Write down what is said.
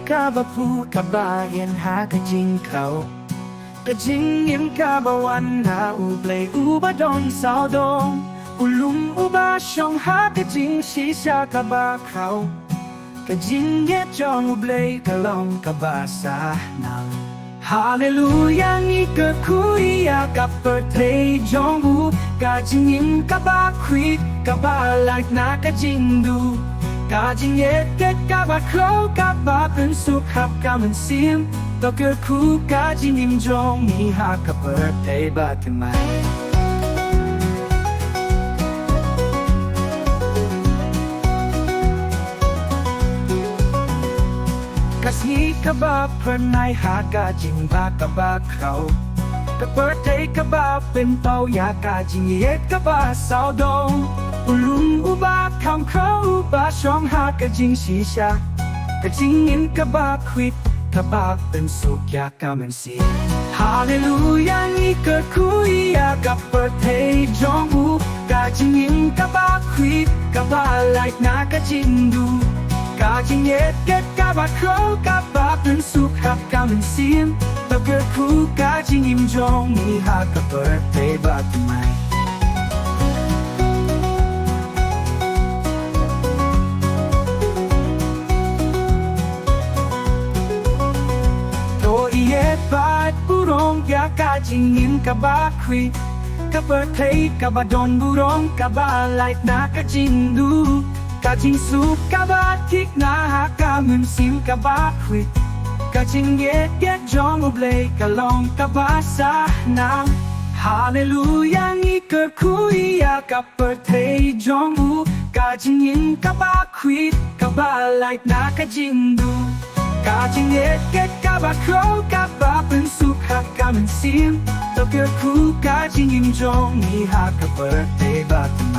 ka ba pu ka ba yen ha ka jing khao ka jing yen ka ba wan ha u play u ba don sao dong u lum u ba shong ha ka jing shi sha ka ba khao ka jing ye chong u play ka long ka ba sa nang Hallelujah ni ka kuya ka birthday jong u ka jing yin ka ba kwit ka ba like na ka jing du ka jing ye ke ka ba khâu ka baเป็นสุขขับกำมันเสียงต่อเกิดคู่กาจริงยิ่งจงมีหากกับ birthday บ้าทำไมกะสีกะบาเพลินในหากาจริงบ้ากะบาเขากะ birthday กะบาเป็นเป้ายากาจริงเย็ดกะบาสาวดงอุลุงอุบาคำเขาอุบาช่องหากะจริงชีชากะจริงยินกะบาควิดกะบาเป็นสุขยากามันเสียฮาเลลูยานี่เกิดคุยยากับ birthday จงอูกะจริงยินกะบาควิดกะบาไลค์นากะจริงดูกาจริงเย็ดเก็ดกาบาเขากาบาเป็นสุขขับกามันเสียงต่อเกิดคู่กาจริงยิ่งจงมีหากกับ birthday บ้าทำไมบาดบุรงยากาจริงยินกับบาควีกับเปิดเพลงกับบาดอนบุรงกับบาไลท์นากะจริงดูกะจริงสุกกับบาทิกนาหากามึนสิมกับบาควีกะจริงเย็ดจองอุเบลกะลองกับบาสานามฮาเลลูยานี่เกิดคุยยากับเปิดเพลงจองอูกะจริงยินกับบาควีกับบาไลท์นากะจริงดูกาจริงเย็ดเก็ดกาบาเขากาบาเป็นสุขหักกามันเสียงต่อเกิดคู่กาจริงยิ่งจงมีหากกับ birthday บ้า